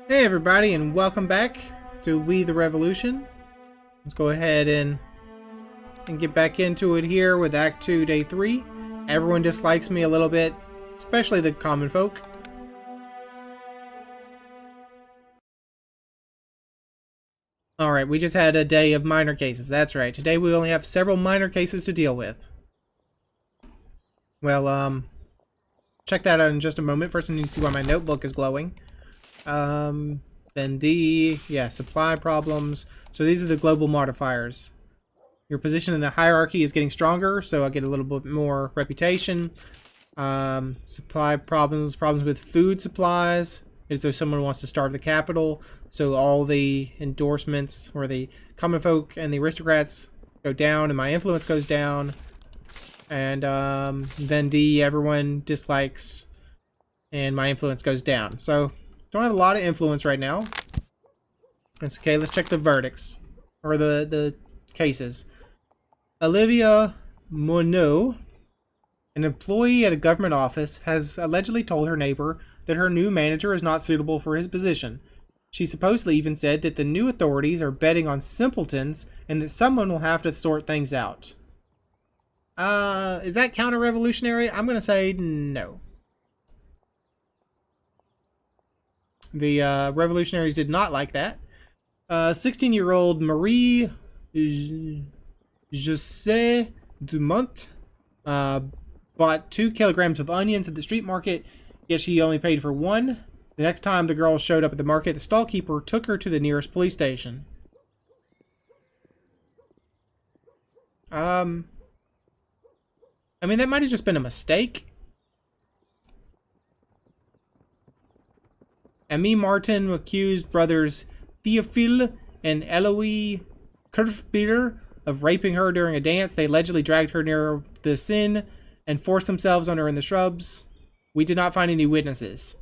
Hey everybody, and welcome back to We the Revolution. Let's go ahead and get back into it here with Act 2, Day 3. Everyone dislikes me a little bit, especially the common folk. Alright, we just had a day of minor cases. That's right. Today we only have several minor cases to deal with. Well, check that out in just a moment. First I need to see why my notebook is glowing. Then D, yeah, supply problems. So these are the global modifiers. Your position in the hierarchy is getting stronger, so I get a little bit more reputation. Supply problems with food supplies. Is there someone who wants to starve the capital? So all the endorsements, or the common folk and the aristocrats, go down, and my influence goes down. And then D, everyone dislikes, and my influence goes down. So don't have a lot of influence right now. That's okay. Let's check the verdicts, or the cases. Olivia Monod, an employee at a government office, has allegedly told her neighbor that her new manager is not suitable for his position. She supposedly even said that the new authorities are betting on simpletons and that someone will have to sort things out. Is that counter-revolutionary? I'm going to say no. The revolutionaries did not like that. 16-year-old Marie José Dumont bought 2 kilograms of onions at the street market, yet she only paid for 1. The next time the girl showed up at the market, the stallkeeper took her to the nearest police station. I mean, that might have just been a mistake. Ami Martin accused brothers Theophile and Eloise Kurfbeer of raping her during a dance. They allegedly dragged her near the scene and forced themselves on her in the shrubs. We did not find any witnesses.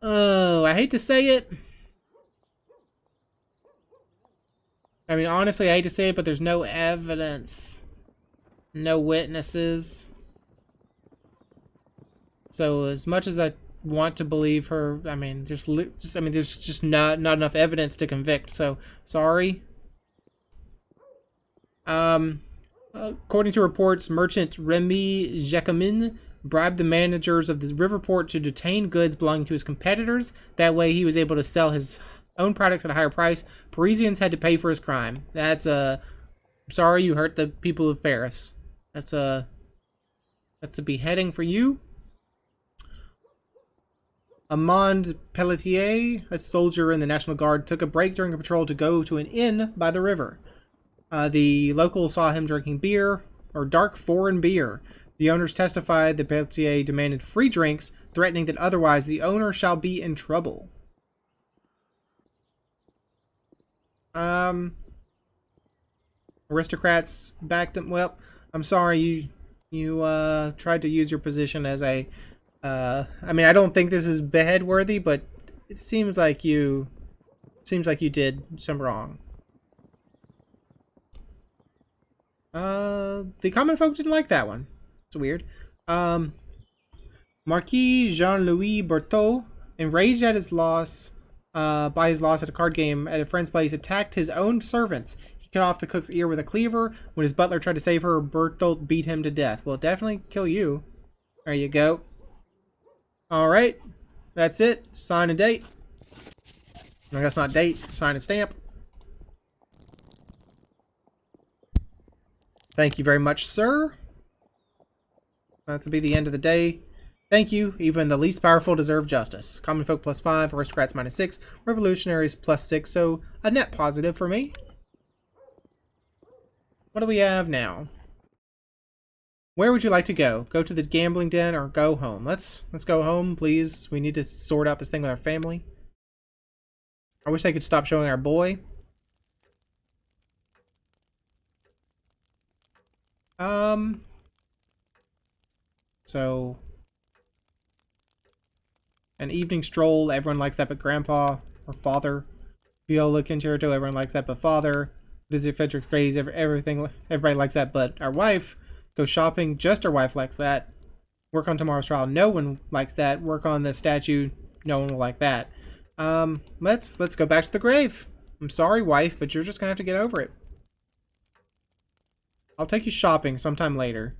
Oh, I hate to say it. I mean, honestly, I hate to say it, but there's no evidence. No witnesses. So as much as I want to believe her, I mean, there's just not enough evidence to convict. So sorry. According to reports, merchant Remy Jacquemin bribed the managers of the river port to detain goods belonging to his competitors. That way he was able to sell his own products at a higher price. Parisians had to pay for his crime. That's sorry you hurt the people of Paris. That's a beheading for you. Amand Pelletier, a soldier in the National Guard, took a break during a patrol to go to an inn by the river. The locals saw him drinking beer, or dark foreign beer. The owners testified that Pelletier demanded free drinks, threatening that otherwise the owner shall be in trouble. Aristocrats backed him. Well, I'm sorry, you tried to use your position as a... I mean, I don't think this is behead worthy, but it seems like you did some wrong. The common folk didn't like that one. It's weird. Marquis Jean-Louis Berthaud, enraged at his loss, by his loss at a card game at a friend's place, attacked his own servants. He cut off the cook's ear with a cleaver. When his butler tried to save her, Berthaud beat him to death. Well, definitely kill you. There you go. Alright, that's it. Sign and date. No, that's not date. Sign and stamp. Thank you very much, sir. That'll be the end of the day. Thank you. Even the least powerful deserve justice. Common folk +5, aristocrats -6, revolutionaries +6, so a net positive for me. What do we have now? Where would you like to go? Go to the gambling den or go home? Let's go home, please. We need to sort out this thing with our family. I wish they could stop showing our boy. So an evening stroll, everyone likes that but grandpa or father. Viola Concerto, everyone likes that but father. Visit Frederick's Graves, everybody likes that but our wife. Go shopping, just our wife likes that. Work on tomorrow's trial, no one likes that. Work on the statue, no one will like that. Let's go back to the grave. I'm sorry, wife, but you're just gonna have to get over it. I'll take you shopping sometime later.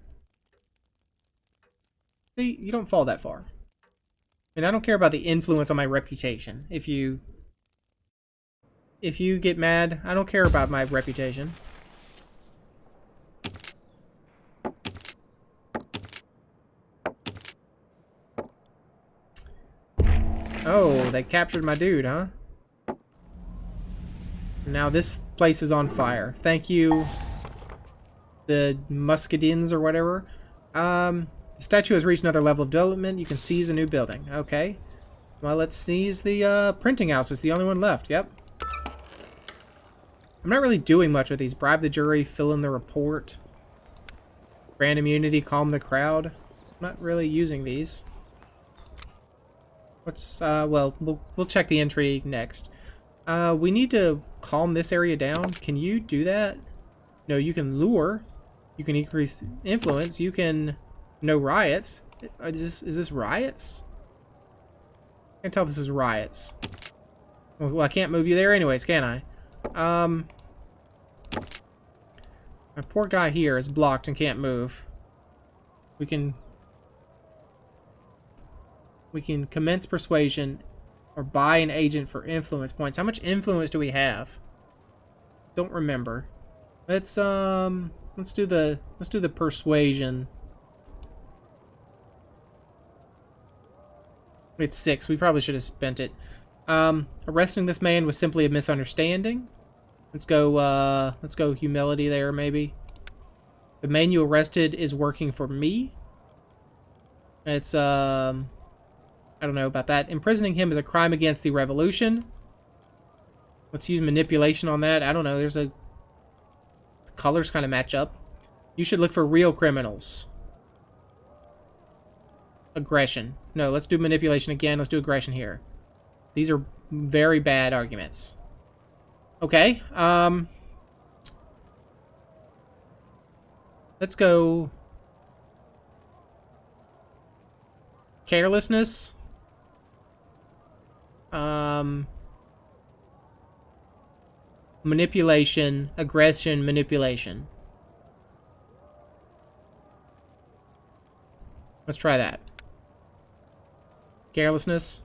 See, you don't fall that far. And I don't care about the influence on my reputation. If you get mad, I don't care about my reputation. Oh, they captured my dude, huh? Now this place is on fire. Thank you, the Muscadins or whatever. The statue has reached another level of development. You can seize a new building. Okay. Well, let's seize the printing house. It's the only one left. Yep. I'm not really doing much with these. Bribe the jury, fill in the report. Grant immunity, calm the crowd. I'm not really using these. What's, well, we'll check the intrigue next. We need to calm this area down. Can you do that? No, you can lure. You can increase influence. You can... No riots. Is this riots? I can tell this is riots. Well, I can't move you there anyways, can I? My poor guy here is blocked and can't move. We can commence persuasion or buy an agent for influence points. How much influence do we have? Don't remember. Let's do the persuasion. It's 6. We probably should have spent it. Arresting this man was simply a misunderstanding. Let's go humility there, maybe. The man you arrested is working for me. It's, I don't know about that. Imprisoning him is a crime against the revolution. Let's use manipulation on that. I don't know. The colors kind of match up. You should look for real criminals. Aggression. No, let's do manipulation again. Let's do aggression here. These are very bad arguments. Okay, let's go carelessness. Manipulation, aggression, manipulation. Let's try that. Carelessness.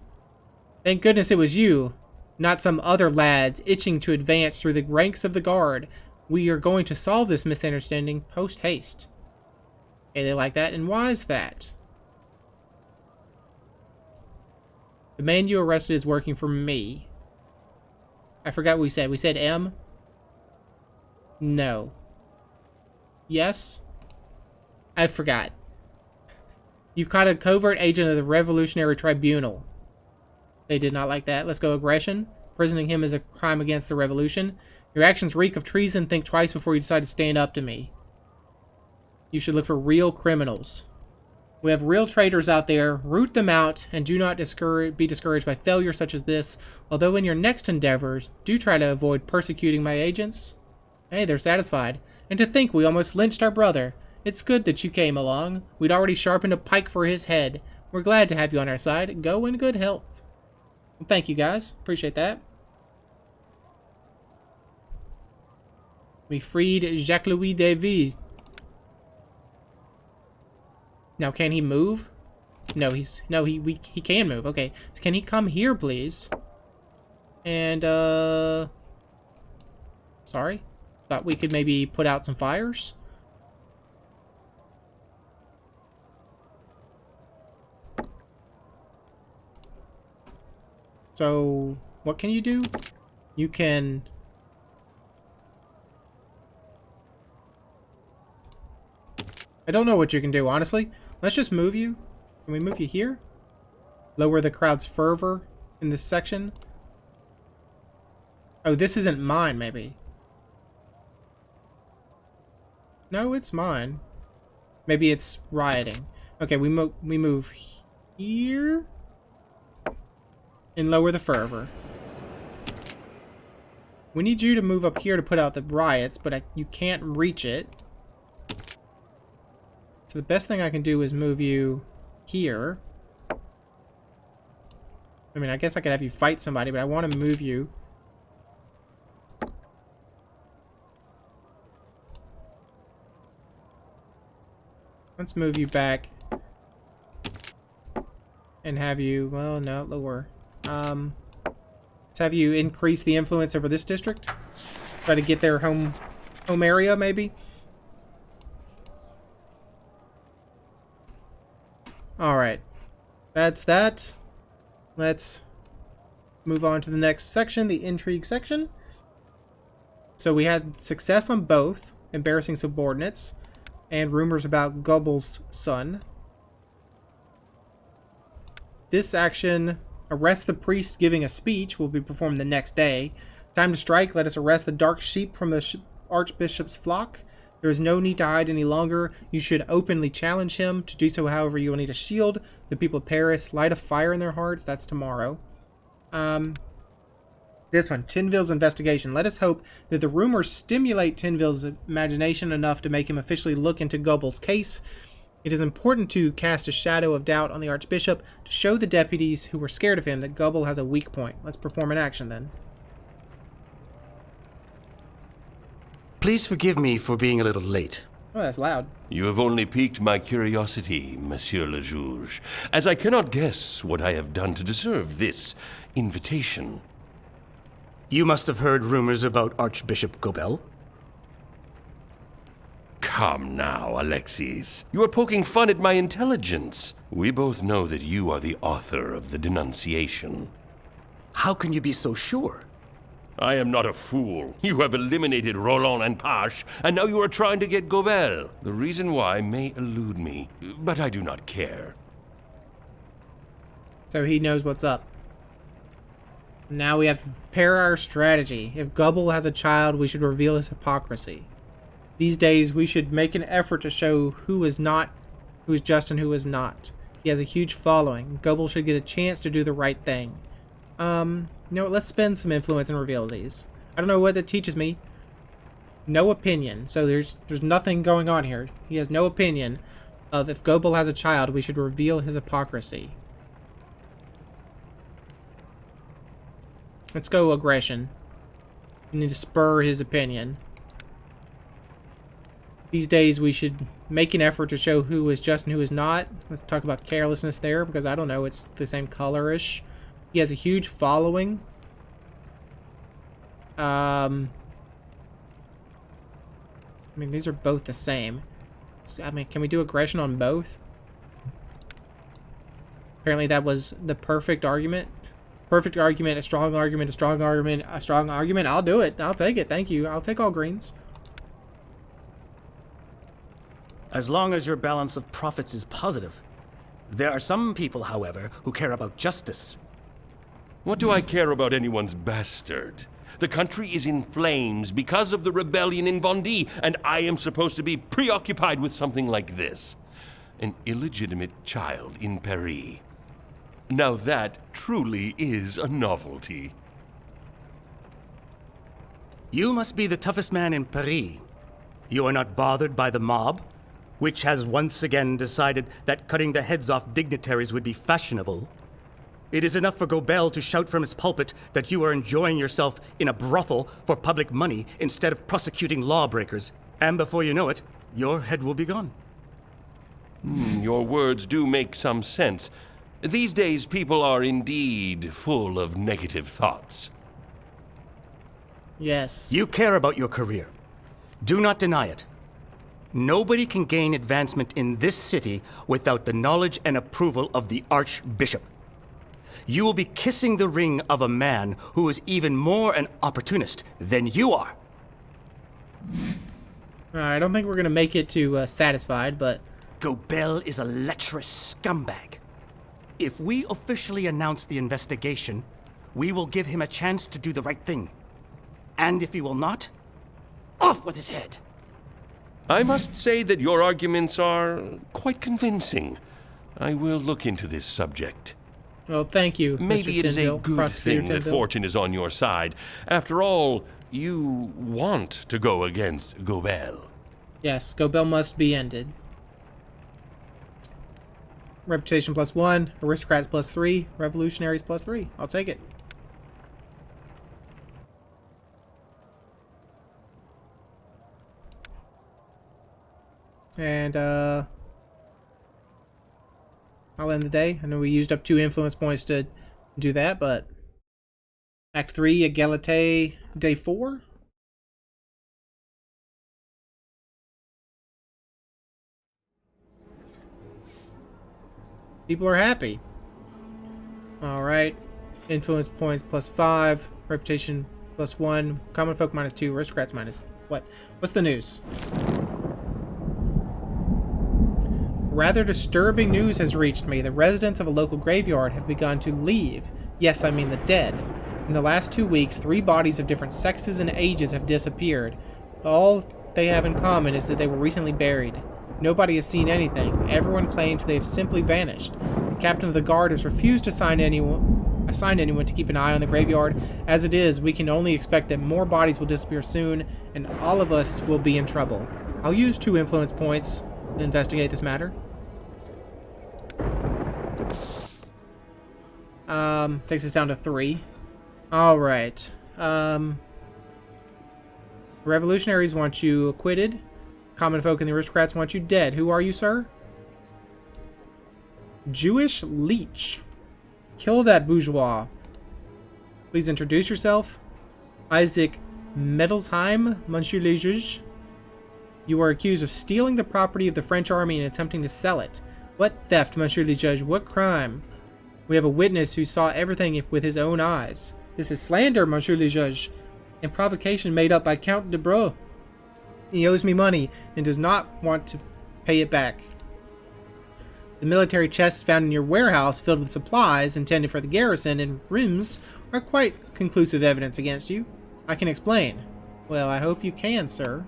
Thank goodness it was you, not some other lads itching to advance through the ranks of the guard. We are going to solve this misunderstanding post-haste. Okay, they like that. And why is that? The man you arrested is working for me. I forgot what we said. We said M? No. Yes? I forgot. You caught a covert agent of the Revolutionary Tribunal. They did not like that. Let's go aggression. Imprisoning him is a crime against the revolution. Your actions reek of treason. Think twice before you decide to stand up to me. You should look for real criminals. We have real traitors out there. Root them out and do not be discouraged by failure such as this. Although in your next endeavors, do try to avoid persecuting my agents. Hey, they're satisfied. And to think we almost lynched our brother. It's good that you came along. We'd already sharpened a pike for his head. We're glad to have you on our side. Go in good health. Well, thank you, guys. Appreciate that. We freed Jacques-Louis David. Now, can he move? No, he can move. Okay, so can he come here, please? And sorry, thought we could maybe put out some fires. So, what can you do? You can... I don't know what you can do, honestly. Let's just move you. Can we move you here? Lower the crowd's fervor in this section. Oh, this isn't mine, maybe. No, it's mine. Maybe it's rioting. Okay, we move here. And lower the fervor. We need you to move up here to put out the riots, but you can't reach it. So the best thing I can do is move you here. I mean, I guess I could have you fight somebody, but I want to move you. Let's move you back. And have you... Well, no, lower. Let's have you increase the influence over this district. Try to get their home area, maybe. Alright. That's that. Let's move on to the next section, the intrigue section. So we had success on both, embarrassing subordinates, and rumors about Gubble's son. This action, arrest the priest giving a speech, will be performed the next day. Time to strike, let us arrest the dark sheep from the archbishop's flock. There is no need to hide any longer. You should openly challenge him. To do so, however, you will need a shield. The people of Paris, light a fire in their hearts. That's tomorrow. This one, Tinville's investigation. Let us hope that the rumors stimulate Tinville's imagination enough to make him officially look into Gubble's case. It is important to cast a shadow of doubt on the Archbishop to show the deputies who were scared of him that Gubble has a weak point. Let's perform an action then. Please forgive me for being a little late. Oh, that's loud. You have only piqued my curiosity, Monsieur le Juge, as I cannot guess what I have done to deserve this invitation. You must have heard rumors about Archbishop Gobel. Come now, Alexis. You are poking fun at my intelligence. We both know that you are the author of the denunciation. How can you be so sure? I am not a fool. You have eliminated Roland and Pache, and now you are trying to get Gobel. The reason why may elude me, but I do not care. So he knows what's up. Now we have to prepare our strategy. If Gubble has a child, we should reveal his hypocrisy. These days, we should make an effort to show who is just and who is not. He has a huge following. Gubble should get a chance to do the right thing. You know what, let's spend some influence and reveal these. I don't know what that teaches me. No opinion. So there's nothing going on here. He has no opinion of if Gobel has a child, we should reveal his hypocrisy. Let's go aggression. We need to spur his opinion. These days we should make an effort to show who is just and who is not. Let's talk about carelessness there, because I don't know, it's the same color-ish. He has a huge following. I mean, these are both the same. So, I mean, can we do aggression on both? Apparently that was the perfect argument. Perfect argument, a strong argument, a strong argument, a strong argument. I'll do it. I'll take it. Thank you. I'll take all greens. As long as your balance of profits is positive. There are some people, however, who care about justice. What do I care about anyone's bastard? The country is in flames because of the rebellion in Vendée, and I am supposed to be preoccupied with something like this. An illegitimate child in Paris. Now that truly is a novelty. You must be the toughest man in Paris. You are not bothered by the mob, which has once again decided that cutting the heads off dignitaries would be fashionable. It is enough for Gobel to shout from his pulpit that you are enjoying yourself in a brothel for public money instead of prosecuting lawbreakers. And before you know it, your head will be gone. Your words do make some sense. These days, people are indeed full of negative thoughts. Yes. You care about your career. Do not deny it. Nobody can gain advancement in this city without the knowledge and approval of the Archbishop. You will be kissing the ring of a man who is even more an opportunist than you are. I don't think we're going to make it to satisfied, but... Gobel is a lecherous scumbag. If we officially announce the investigation, we will give him a chance to do the right thing. And if he will not, off with his head. I must say that your arguments are quite convincing. I will look into this subject. Well, thank you, Maybe Mr. it is a Tinville, good Prosecutor thing that Tinville. fortune is on your side. After all, you want to go against Gobel. Yes, Gobel must be ended. Reputation +1, aristocrats +3, revolutionaries +3. I'll take it. And I'll end the day. I know we used up 2 influence points to do that, but Act 3, Egalite, Day 4. People are happy. Alright. Influence points +5, reputation +1, common folk -2, aristocrats minus what? What's the news? Rather disturbing news has reached me. The residents of a local graveyard have begun to leave. Yes, I mean the dead. In the last 2 weeks, 3 bodies of different sexes and ages have disappeared. All they have in common is that they were recently buried. Nobody has seen anything. Everyone claims they have simply vanished. The captain of the guard has refused to assign anyone to keep an eye on the graveyard. As it is, we can only expect that more bodies will disappear soon, and all of us will be in trouble. I'll use 2 influence points to investigate this matter. Takes us down to 3. Alright. Revolutionaries want you acquitted. Common folk and the aristocrats want you dead. Who are you, sir? Jewish leech. Kill that bourgeois. Please introduce yourself. Isaac Medelsheim, Monsieur le Juge. You are accused of stealing the property of the French army and attempting to sell it. What theft, Monsieur le Juge? What crime? We have a witness who saw everything with his own eyes. This is slander, Monsieur le Juge, and provocation made up by Count de Brou. He owes me money and does not want to pay it back. The military chests found in your warehouse filled with supplies intended for the garrison in Reims are quite conclusive evidence against you. I can explain. Well, I hope you can, sir.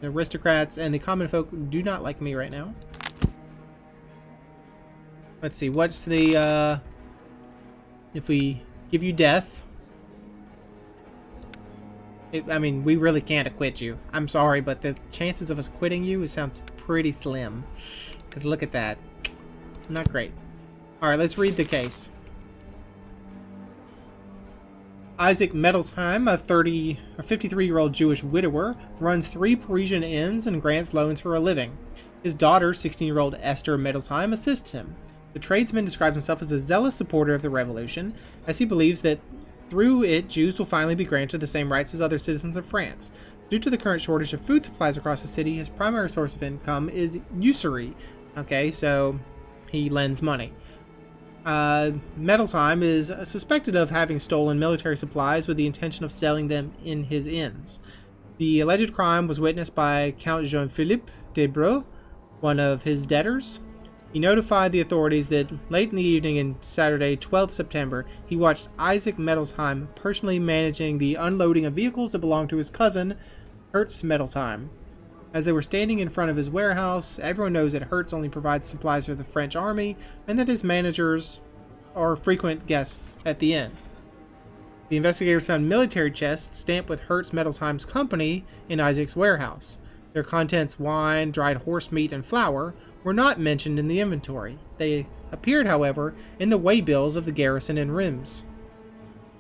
The aristocrats and the common folk do not like me right now. Let's see, what's the, if we give you death... I mean, we really can't acquit you. I'm sorry, but the chances of us acquitting you sounds pretty slim. Because look at that. Not great. Alright, let's read the case. Isaac Medelsheim, a 53-year-old Jewish widower, runs 3 Parisian inns and grants loans for a living. His daughter, 16-year-old Esther Medelsheim, assists him. The tradesman describes himself as a zealous supporter of the revolution, as he believes that through it, Jews will finally be granted the same rights as other citizens of France. Due to the current shortage of food supplies across the city, his primary source of income is usury. Okay, so he lends money. Medelsheim is suspected of having stolen military supplies with the intention of selling them in his inns. The alleged crime was witnessed by Count Jean-Philippe de Brou, one of his debtors. He notified the authorities that late in the evening in Saturday, 12th September, he watched Isaac Medelsheim personally managing the unloading of vehicles that belonged to his cousin, Hertz Medelsheim. As they were standing in front of his warehouse, everyone knows that Hertz only provides supplies for the French army, and that his managers are frequent guests at the inn. The investigators found military chests stamped with Hertz Medelsheim's company in Isaac's warehouse. Their contents, wine, dried horse meat, and flour, were not mentioned in the inventory. They appeared, however, in the waybills of the garrison in Reims.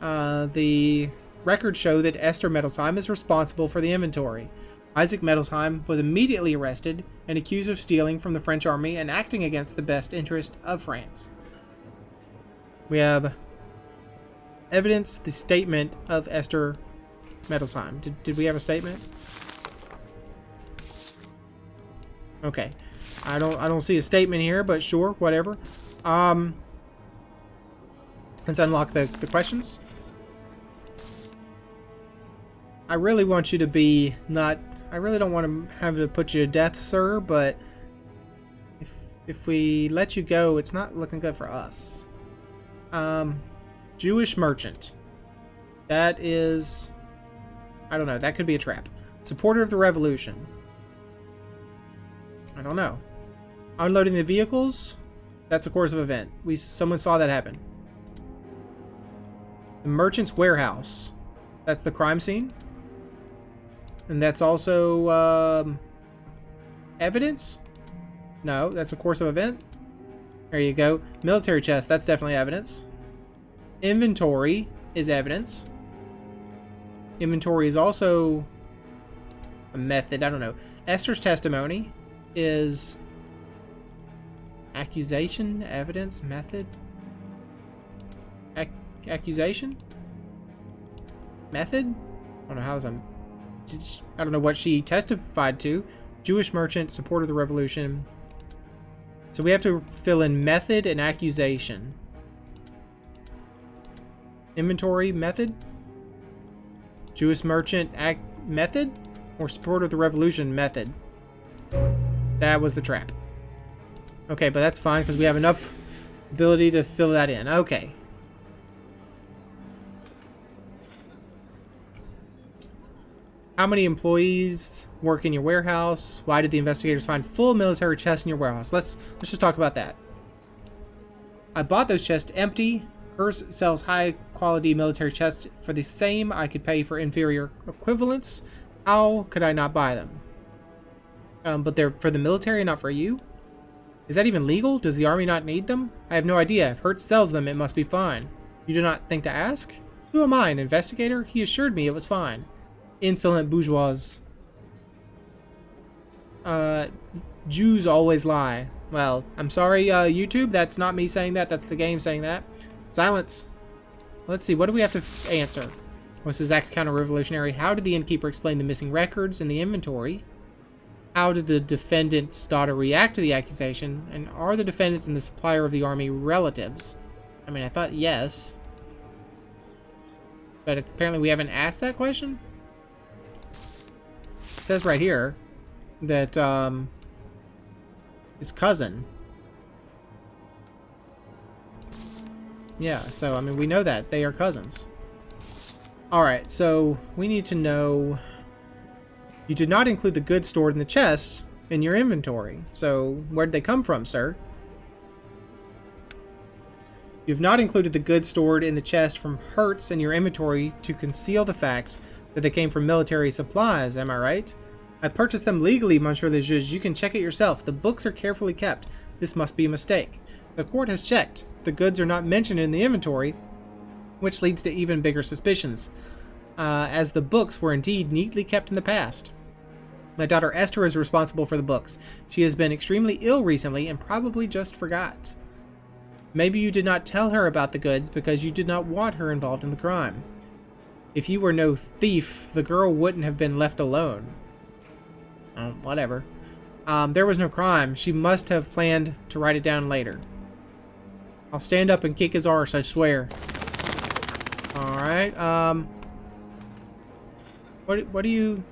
The records show that Esther Medelsheim is responsible for the inventory. Isaac Medelsheim was immediately arrested and accused of stealing from the French army and acting against the best interest of France. We have evidence, the statement of Esther Medelsheim. Did we have a statement? Okay. I don't see a statement here, but sure, whatever. Let's unlock the questions. I really want you to be not... I really don't want to have to put you to death, sir, but if we let you go, it's not looking good for us. Jewish merchant. That is... I don't know. That could be a trap. Supporter of the revolution. I don't know. Unloading the vehicles. That's a course of event. Someone saw that happen. The merchant's warehouse. That's the crime scene. And that's also evidence. No, that's a course of event. There you go. Military chest, that's definitely evidence. Inventory is evidence. Inventory is also a method. I don't know. Esther's testimony is accusation, evidence, method. Accusation? Method? I don't know how I don't know what she testified to. Jewish merchant, supporter of the revolution. So we have to fill in method and accusation. Inventory, method. Jewish merchant, method. Or supporter of the revolution, method. That was the trap. Okay, but that's fine because we have enough ability to fill that in. Okay. How many employees work in your warehouse? Why did the investigators find full military chests in your warehouse? Let's just talk about that. I bought those chests empty. Hers sells high quality military chests for the same I could pay for inferior equivalents. How could I not buy them? But they're for the military, not for you? Is that even legal? Does the army not need them? I have no idea. If Hertz sells them, it must be fine. You do not think to ask? Who am I, an investigator? He assured me it was fine. Insolent bourgeois. Jews always lie. Well, I'm sorry, YouTube. That's not me saying that. That's the game saying that. Silence. Let's see. What do we have to answer? Was his act counter-revolutionary? How did the innkeeper explain the missing records in the inventory? How did the defendant's daughter react to the accusation? And are the defendants and the supplier of the army relatives? I mean, I thought yes. But apparently we haven't asked that question? It says right here that his cousin. Yeah, so I mean we know that they are cousins. Alright, so we need to know you did not include the goods stored in the chests in your inventory. So where did they come from, sir? You have not included the goods stored in the chest from Hertz in your inventory to conceal the fact that they came from military supplies, am I right? I purchased them legally, Monsieur le Juge. You can check it yourself. The books are carefully kept. This must be a mistake. The court has checked. The goods are not mentioned in the inventory, which leads to even bigger suspicions, as the books were indeed neatly kept in the past. My daughter Esther is responsible for the books. She has been extremely ill recently and probably just forgot. Maybe you did not tell her about the goods because you did not want her involved in the crime. If you were no thief, the girl wouldn't have been left alone. Whatever. There was no crime. She must have planned to write it down later. I'll stand up and kick his arse, I swear. Alright, what do you...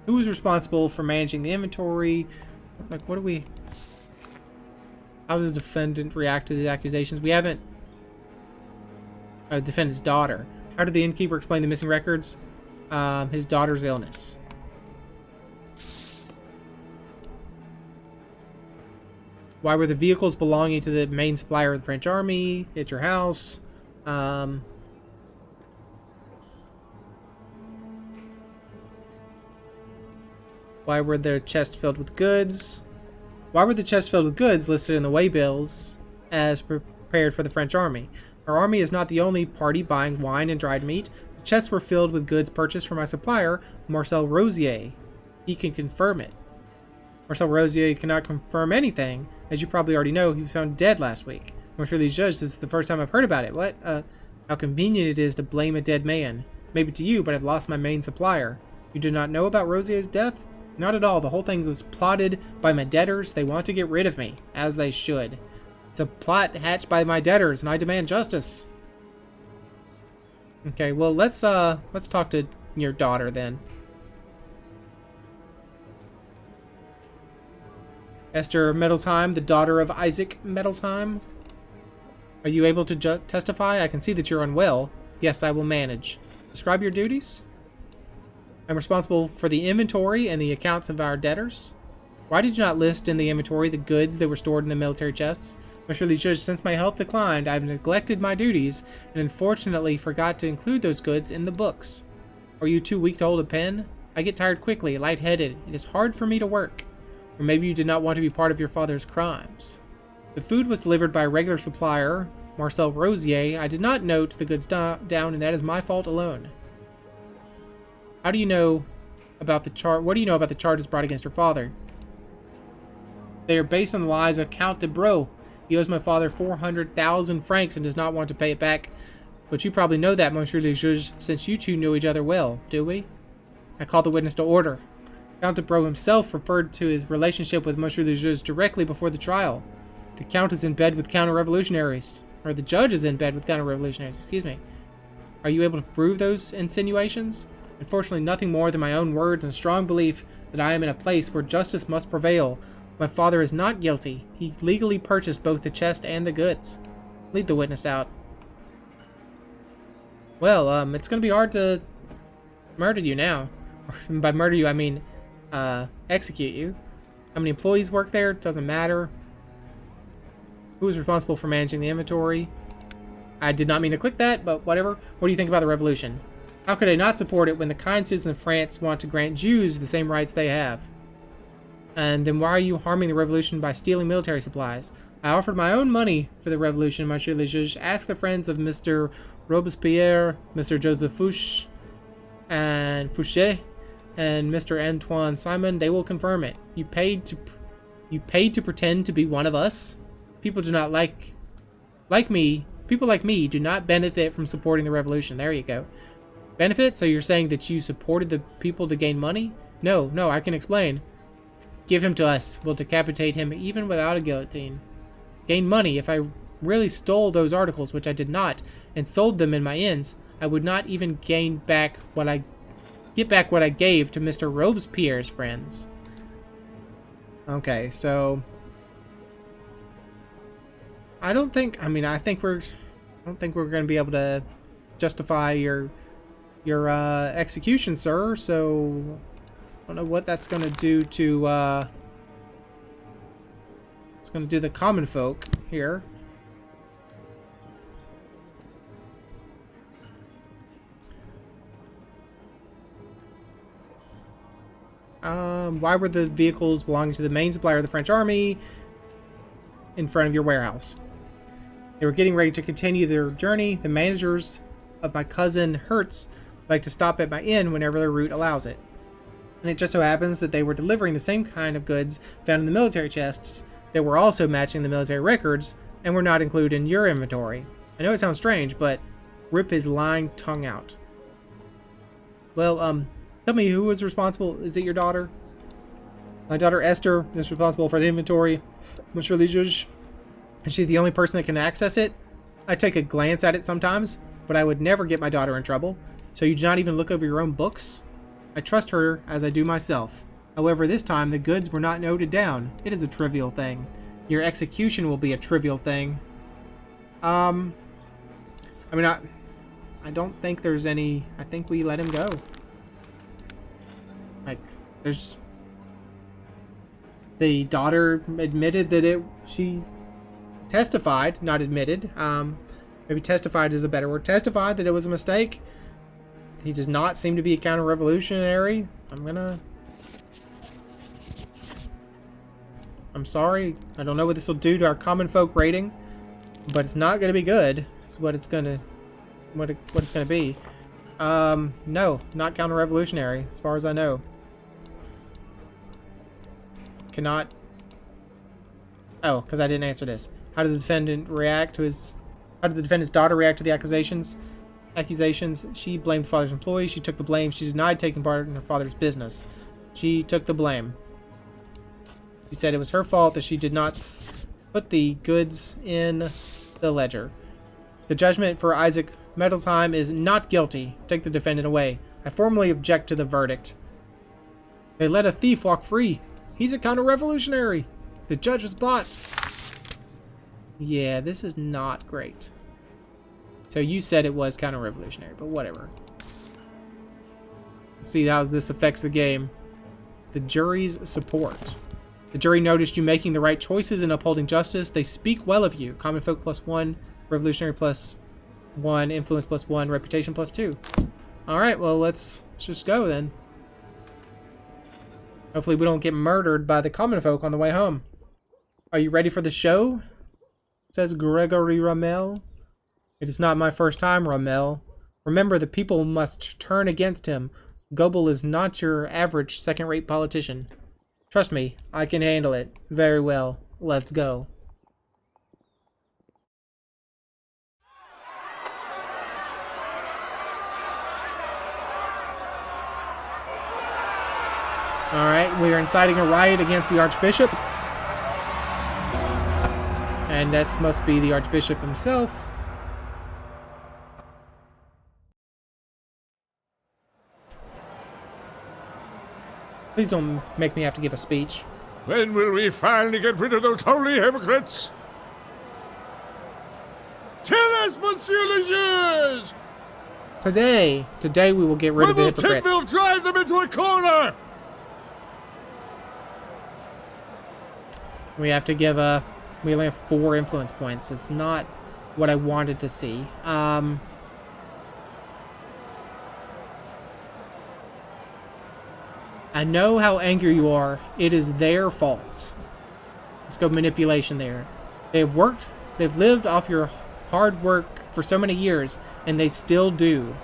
Who was responsible for managing the inventory? Like, what do we... How did the defendant react to the accusations? We haven't... The defendant's daughter. How did the innkeeper explain the missing records? His daughter's illness. Why were the vehicles belonging to the main supplier of the French army at your house? Why were the chests filled with goods? Why were the chests filled with goods listed in the waybills as prepared for the French army? Our army is not the only party buying wine and dried meat. The chests were filled with goods purchased from my supplier, Marcel Rosier. He can confirm it. Marcel Rosier cannot confirm anything. As you probably already know, he was found dead last week. Monsieur le Juge, this is the first time I've heard about it. What? How convenient it is to blame a dead man. Maybe to you, but I've lost my main supplier. You did not know about Rosier's death? Not at all. The whole thing was plotted by my debtors. They want to get rid of me, as they should. It's a plot hatched by my debtors, and I demand justice. Okay, well, let's talk to your daughter then. Esther Mettelsheim, the daughter of Isaac Mettelsheim. Are you able to testify? I can see that you're unwell. Yes, I will manage. Describe your duties. I'm responsible for the inventory and the accounts of our debtors. Why did you not list in the inventory the goods that were stored in the military chests? Monsieur le Juge, since my health declined, I have neglected my duties and unfortunately forgot to include those goods in the books. Are you too weak to hold a pen? I get tired quickly, lightheaded. It is hard for me to work. Or maybe you did not want to be part of your father's crimes. The food was delivered by a regular supplier, Marcel Rosier. I did not note the goods down, and that is my fault alone. How do you know about the What do you know about the charges brought against your father? They are based on the lies of Count de Bro. He owes my father 400,000 francs and does not want to pay it back. But you probably know that, Monsieur le Juge, since you two know each other well, do we? I call the witness to order. Count de Bro himself referred to his relationship with Monsieur le Juge directly before the trial. The Count is in bed with counter-revolutionaries. Or the judge is in bed with counter-revolutionaries, excuse me. Are you able to prove those insinuations? Unfortunately, nothing more than my own words and strong belief that I am in a place where justice must prevail. My father is not guilty. He legally purchased both the chest and the goods. Lead the witness out. Well, it's going to be hard to murder you now. And by murder you, I mean execute you. How many employees work there? Doesn't matter. Who is responsible for managing the inventory? I did not mean to click that, but whatever. What do you think about the revolution? How could I not support it when the kind citizens of France want to grant Jews the same rights they have? And then why are you harming the revolution by stealing military supplies? I offered my own money for the revolution, Monsieur le Juge. Ask the friends of Mr. Robespierre, Mr. Joseph Fouché, and Mr. Antoine Simon. They will confirm it. You paid to pretend to be one of us? People do not like me. People like me do not benefit from supporting the revolution. There you go. Benefit? So you're saying that you supported the people to gain money? No, I can explain. Give him to us. We'll decapitate him even without a guillotine. Gain money. If I really stole those articles, which I did not, and sold them in my inns, I would not even get back what I gave to Mr. Robespierre's friends. Okay, so I don't think we're going to be able to justify your execution, sir. So I don't know what that's going to do to it's going to do the common folk here. Why were the vehicles belonging to the main supplier of the French army in front of your warehouse? They were getting ready to continue their journey. The managers of my cousin Hertz like to stop at my inn whenever their route allows it. And it just so happens that they were delivering the same kind of goods found in the military chests that were also matching the military records and were not included in your inventory. I know it sounds strange, but rip his lying tongue out. Well, tell me who was responsible. Is it your daughter? My daughter Esther is responsible for the inventory. Monsieur le Juge. Is she the only person that can access it? I take a glance at it sometimes, but I would never get my daughter in trouble. So you do not even look over your own books? I trust her as I do myself. However, this time the goods were not noted down. It is a trivial thing. Your execution will be a trivial thing. I mean, I don't think there's any... I think we let him go. Like, there's... The daughter admitted that she testified, not admitted. Maybe testified is a better word. Testified that it was a mistake. He does not seem to be a counter-revolutionary. I'm sorry. I don't know what this will do to our common folk rating, but it's not going to be good. Is what it's going to, what it's going to be. No, not counter-revolutionary, as far as I know. Cannot. Oh, because I didn't answer this. How did the defendant react to his? How did the defendant's daughter react to the accusations? She blamed the father's employee. She took the blame. She denied taking part in her father's business. She took the blame. She said it was her fault that she did not put the goods in the ledger. The judgment for Isaac Mettelsheim is not guilty. Take the defendant away. I formally object to the verdict. They let a thief walk free. He's a counter-revolutionary. The judge was bought. Yeah, this is not great. So you said it was counter-revolutionary, but whatever. See how this affects the game. The jury's support. The jury noticed you making the right choices and upholding justice. They speak well of you. Common folk +1, revolutionary +1, influence +1, reputation +2. Alright, well, let's just go then. Hopefully we don't get murdered by the common folk on the way home. Are you ready for the show? Says Gregory Rommel. It is not my first time, Rommel. Remember, the people must turn against him. Goebel is not your average second-rate politician. Trust me, I can handle it very well. Let's go. Alright, we are inciting a riot against the Archbishop. And this must be the Archbishop himself. Please don't make me have to give a speech. When will we finally get rid of those holy hypocrites? Tell us, Monsieur le Juge! Today we will get rid of the hypocrites. Will drive them into a corner! We have to give we only have 4 influence points. It's not what I wanted to see. I know how angry you are. It is their fault. Let's go manipulation there. They've lived off your hard work for so many years, and they still do.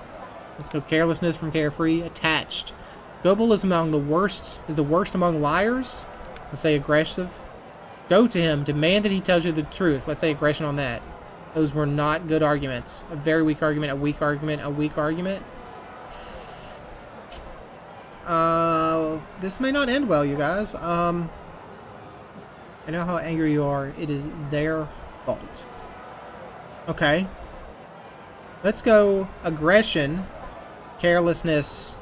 Let's go carelessness from carefree. Attached. Goebel is the worst among liars. Let's say aggressive. Go to him. Demand that he tells you the truth. Let's say aggression on that. Those were not good arguments. A very weak argument, a weak argument, a weak argument. This may not end well, you guys. I know how angry you are. It is their fault. Okay. Let's go aggression, carelessness,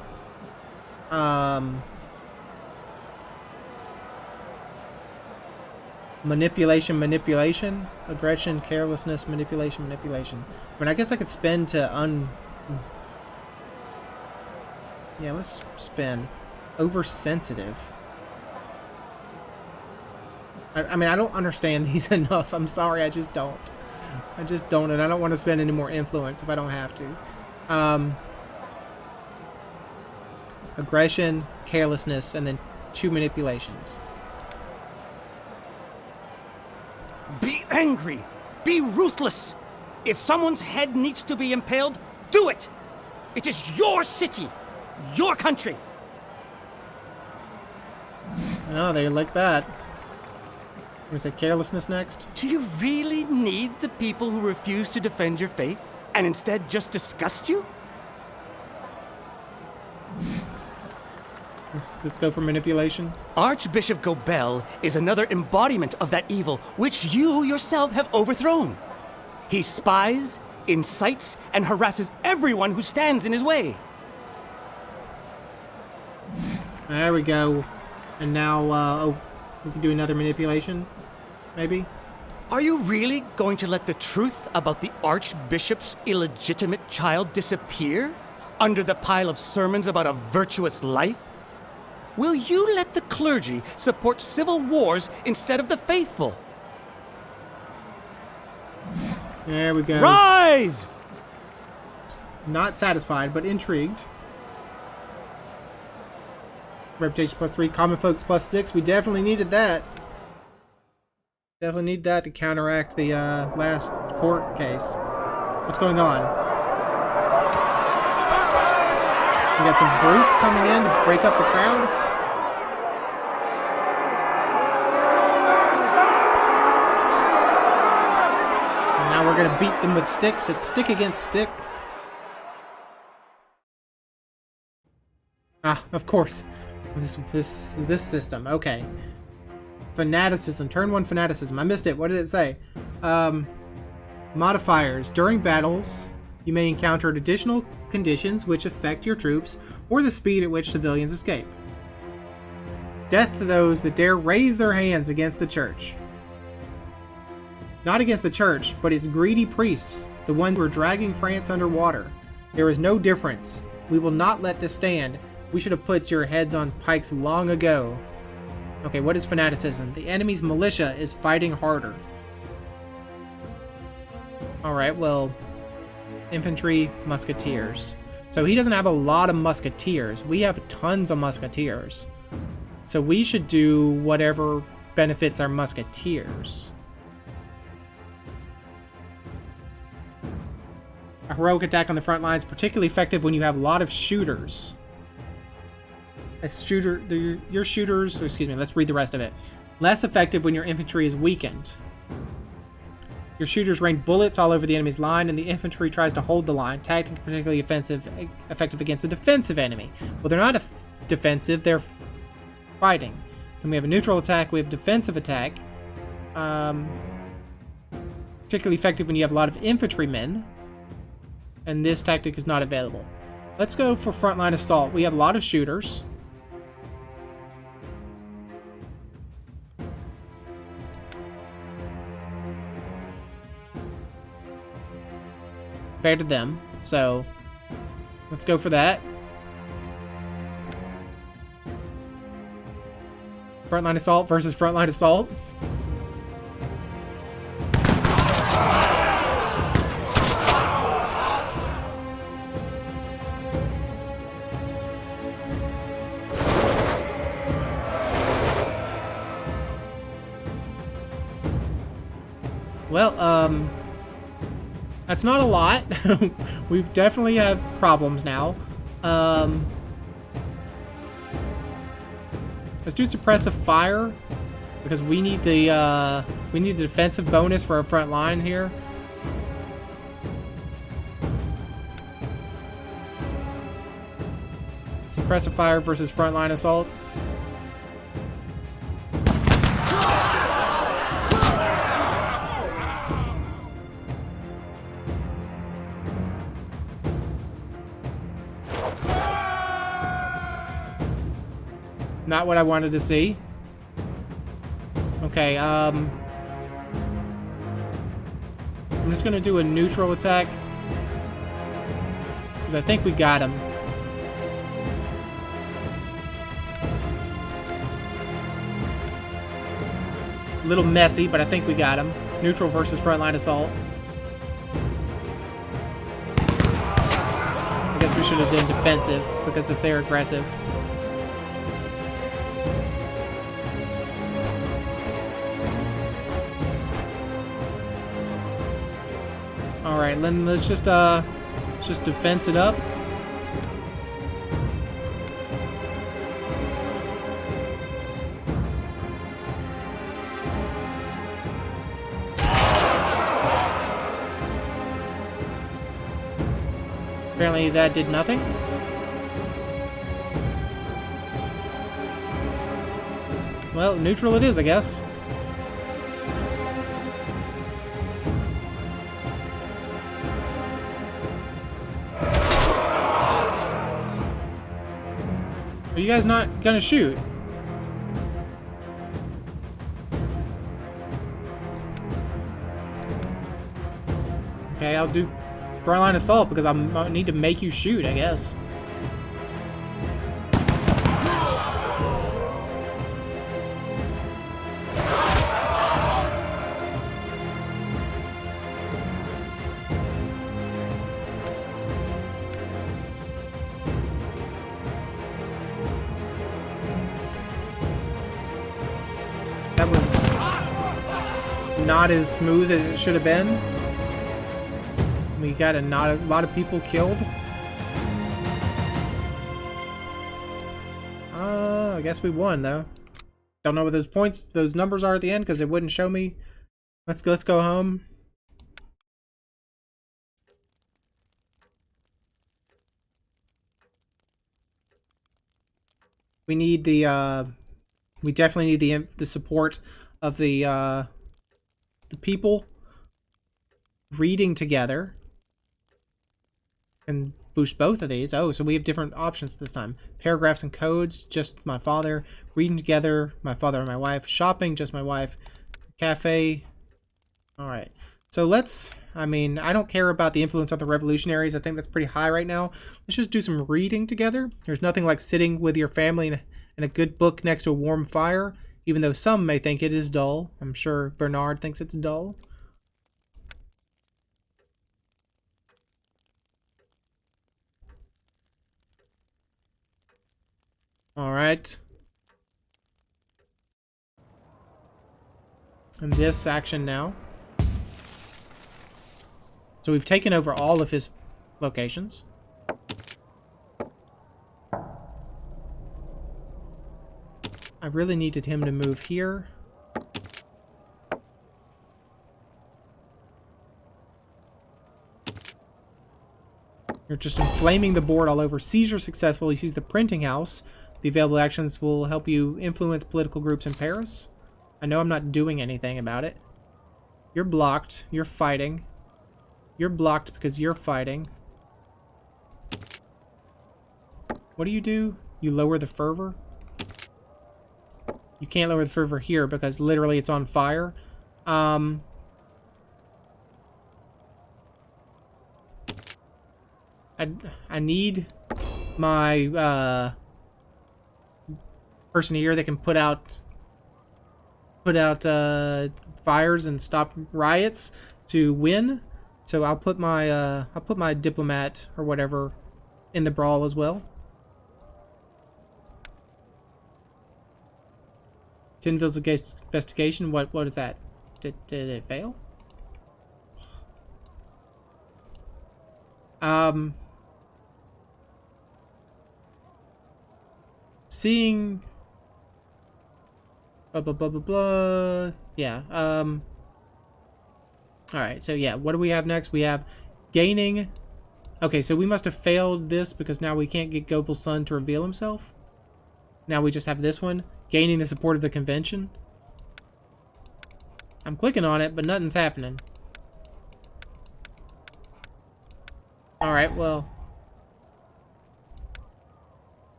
manipulation, aggression, carelessness, manipulation. I mean, I guess I could spend to yeah, let's spend. Oversensitive. I mean, I don't understand these enough. I'm sorry, I just don't. And I don't want to spend any more influence if I don't have to. Aggression, carelessness, and then 2 manipulations. Be angry. Be ruthless. If someone's head needs to be impaled, do it. It is your city, your country. Oh, they like that. We say carelessness next. Do you really need the people who refuse to defend your faith and instead just disgust you? Let's go for manipulation. Archbishop Goebel is another embodiment of that evil which you yourself have overthrown. He spies, incites, and harasses everyone who stands in his way. There we go. And now, oh, we can do another manipulation, maybe? Are you really going to let the truth about the Archbishop's illegitimate child disappear under the pile of sermons about a virtuous life? Will you let the clergy support civil wars instead of the faithful? There we go. Rise! Not satisfied, but intrigued. Reputation +3, common folks +6. We definitely needed that. Definitely need that to counteract the last court case. What's going on? We got some brutes coming in to break up the crowd. And now we're gonna beat them with sticks. It's stick against stick. Ah, of course. This system. Okay. Fanaticism. Turn 1 fanaticism. I missed it. What did it say? Modifiers. During battles, you may encounter additional conditions which affect your troops or the speed at which civilians escape. Death to those that dare raise their hands against the church. Not against the church, but its greedy priests, the ones who are dragging France underwater. There is no difference. We will not let this stand. We should have put your heads on pikes long ago. Okay, what is fanaticism? The enemy's militia is fighting harder. Alright, well, infantry, musketeers. So he doesn't have a lot of musketeers. We have tons of musketeers. So we should do whatever benefits our musketeers. A heroic attack on the front line is particularly effective when you have a lot of shooters. Your shooters, excuse me, let's read the rest of it. Less effective when your infantry is weakened. Your shooters rain bullets all over the enemy's line, and the infantry tries to hold the line. Tactic particularly effective against a defensive enemy. Well, they're not defensive, they're fighting. Then we have a neutral attack, we have defensive attack. Particularly effective when you have a lot of infantrymen. And this tactic is not available. Let's go for frontline assault. We have a lot of shooters. Compared to them. So, let's go for that. Frontline assault versus frontline assault. Well, that's not a lot. We definitely have problems now. Let's do suppressive fire because we need the defensive bonus for our front line here. Suppressive fire versus frontline assault. Not what I wanted to see. Okay, I'm just gonna do a neutral attack because I think we got him. A little messy, but I think we got him. Neutral versus frontline assault. I guess we should have been defensive because if they're aggressive. All right, then let's just defense it up. Apparently that did nothing. Well, neutral it is, I guess. Are you guys not gonna shoot? Okay, I'll do frontline assault because I need to make you shoot, I guess. That was not as smooth as it should have been. We got a lot of people killed. I guess we won though. Don't know what those numbers are at the end because it wouldn't show me. Let's go home. We need we definitely need the support of the people reading together. And boost both of these. Oh, so we have different options this time. Paragraphs and codes, just my father. Reading together, my father and my wife. Shopping, just my wife. Cafe. Alright. So let's, I mean, I don't care about the influence of the revolutionaries. I think that's pretty high right now. Let's just do some reading together. There's nothing like sitting with your family and a good book next to a warm fire, even though some may think it is dull. I'm sure Bernard thinks it's dull. All right. And this action now. So we've taken over all of his locations. I really needed him to move here. You're just inflaming the board all over. Seizure successful. He sees the printing house. The available actions will help you influence political groups in Paris. I know I'm not doing anything about it. You're blocked. You're fighting. You're blocked because you're fighting. What do? You lower the fervor? You can't lower the fervor here because literally it's on fire. I need my person here that can put out fires and stop riots to win. So I'll put my diplomat or whatever in the brawl as well. 10 fields of investigation. What is that? Did it fail? Seeing blah blah blah blah blah. Yeah. Alright, so yeah, what do we have next? We have gaining. Okay, so we must have failed this because now we can't get Gobel's son to reveal himself. Now we just have this one. Gaining the support of the convention. I'm clicking on it, but nothing's happening. Alright, well.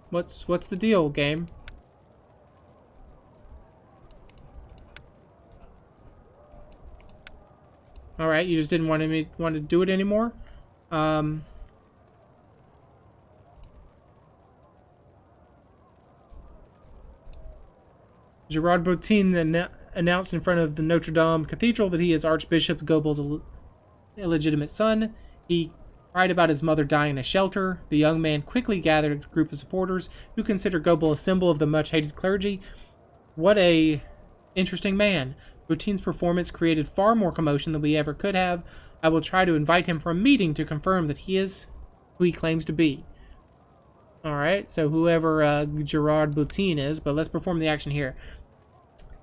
What's the deal, game? Alright, you just didn't want to do it anymore? Gerard Boutin then announced in front of the Notre Dame Cathedral that he is Archbishop Gobel's illegitimate son. He cried about his mother dying in a shelter. The young man quickly gathered a group of supporters who consider Gobel a symbol of the much-hated clergy. What a interesting man. Boutin's performance created far more commotion than we ever could have. I will try to invite him for a meeting to confirm that he is who he claims to be. Alright, so whoever Gerard Boutin is, but let's perform the action here.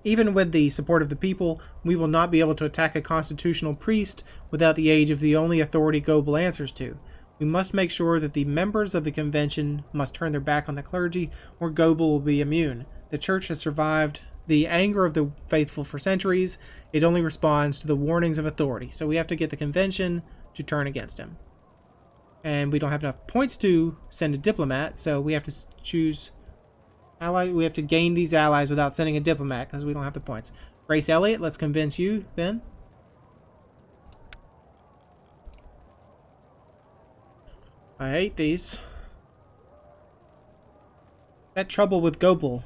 Even with the support of the people, we will not be able to attack a constitutional priest without the aid of the only authority Gobel answers to. We must make sure that the members of the convention must turn their back on the clergy, or Gobel will be immune. The church has survived the anger of the faithful for centuries. It only responds to the warnings of authority. So we have to get the convention to turn against him. And we don't have enough points to send a diplomat, so we have to choose ally. We have to gain these allies without sending a diplomat because we don't have the points. Grace Elliott, let's convince you then. I hate these. That trouble with Gobel.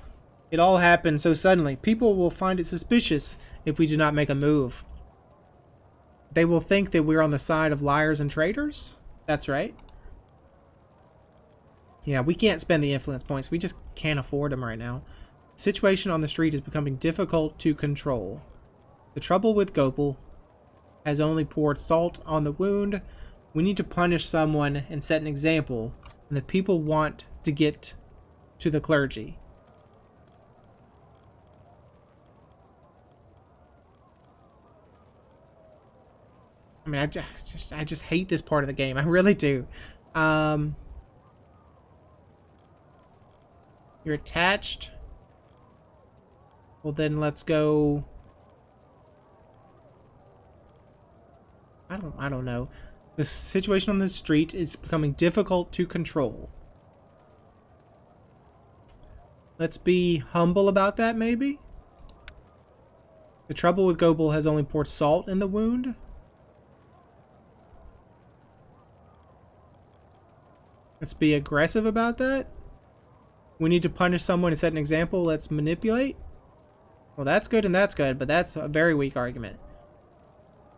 It all happened so suddenly. People will find it suspicious if we do not make a move. They will think that we're on the side of liars and traitors? That's right. Yeah, we can't spend the influence points. We just can't afford them right now. The situation on the street is becoming difficult to control. The trouble with Gobel has only poured salt on the wound. We need to punish someone and set an example, and the people want to get to the clergy. I mean, I just hate this part of the game. I really do. You're attached. Well, then let's go. I don't know. The situation on the street is becoming difficult to control. Let's be humble about that, maybe? The trouble with Gobel has only poured salt in the wound. Let's be aggressive about that. We need to punish someone and set an example. Let's manipulate. Well, that's good and that's good, but that's a very weak argument.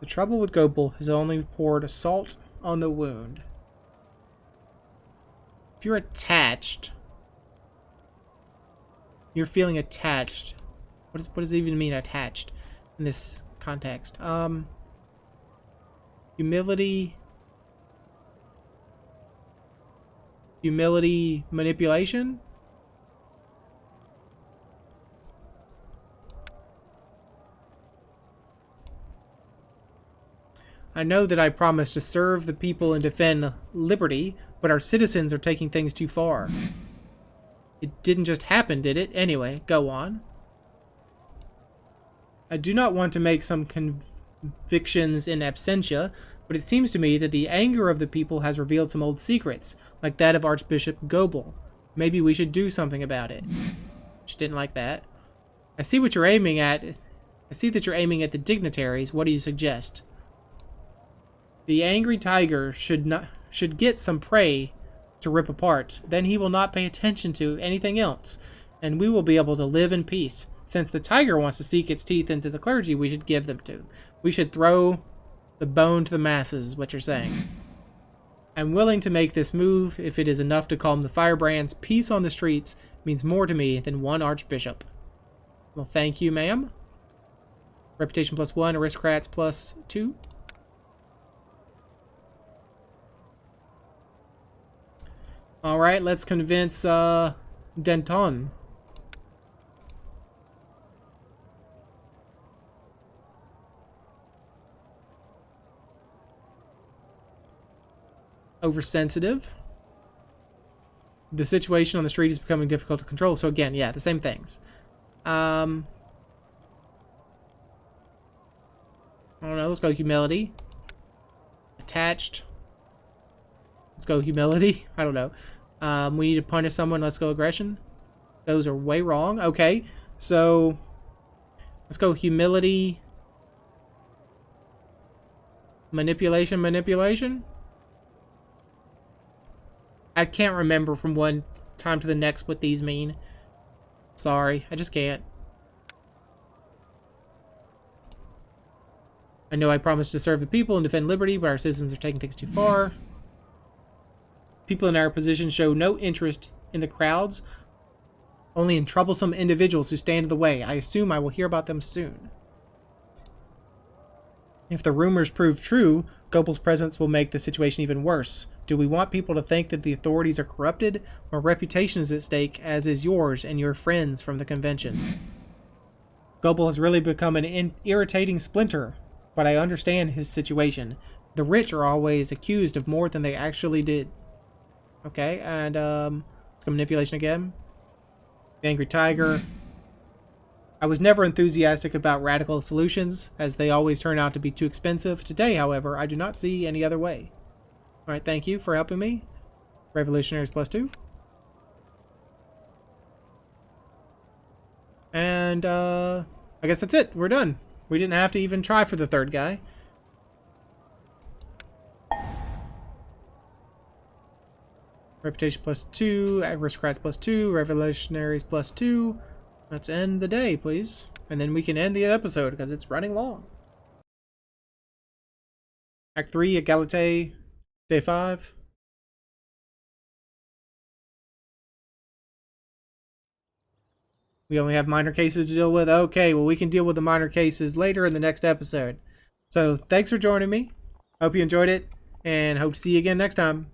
The trouble with Gobel has only poured salt on the wound. If you're attached, You're feeling attached. What does it even mean, attached, in this context? Humility. Humility manipulation? I know that I promised to serve the people and defend liberty, but our citizens are taking things too far. It didn't just happen, did it? Anyway, go on. I do not want to make some convictions in absentia, but it seems to me that the anger of the people has revealed some old secrets, like that of Archbishop Goebel. Maybe we should do something about it. She didn't like that. I see what you're aiming at. I see that you're aiming at the dignitaries. What do you suggest? The angry tiger should get some prey to rip apart. Then he will not pay attention to anything else, and we will be able to live in peace. Since the tiger wants to sink its teeth into the clergy, we should give them to. We should throw the bone to the masses, is what you're saying. I'm willing to make this move if it is enough to calm the firebrands. Peace on the streets means more to me than one archbishop. Well, thank you, ma'am. Reputation +1, aristocrats +2. Alright, let's convince Denton. Oversensitive. The situation on the street is becoming difficult to control. So again, yeah, the same things. I don't know, let's go humility. Attached. Let's go humility. I don't know. We need to punish someone. Let's go aggression. Those are way wrong. Okay, so let's go humility. Manipulation. I can't remember from one time to the next what these mean. Sorry, I just can't. I know I promised to serve the people and defend liberty, but our citizens are taking things too far. People in our position show no interest in the crowds, only in troublesome individuals who stand in the way. I assume I will hear about them soon. If the rumors prove true, Goebel's presence will make the situation even worse. Do we want people to think that the authorities are corrupted? My reputation is at stake, as is yours and your friends from the convention. Goebel has really become an irritating splinter, but I understand his situation. The rich are always accused of more than they actually did. Okay, and let's go manipulation again. The Angry Tiger. I was never enthusiastic about radical solutions, as they always turn out to be too expensive. Today, however, I do not see any other way. Alright, thank you for helping me. Revolutionaries +2. And, I guess that's it. We're done. We didn't have to even try for the third guy. Reputation +2, aristocrats +2, revolutionaries +2. Let's end the day, please. And then we can end the episode, because it's running long. Act 3, Egalite, Day 5. We only have minor cases to deal with? Okay, well we can deal with the minor cases later in the next episode. So, thanks for joining me. Hope you enjoyed it, and hope to see you again next time.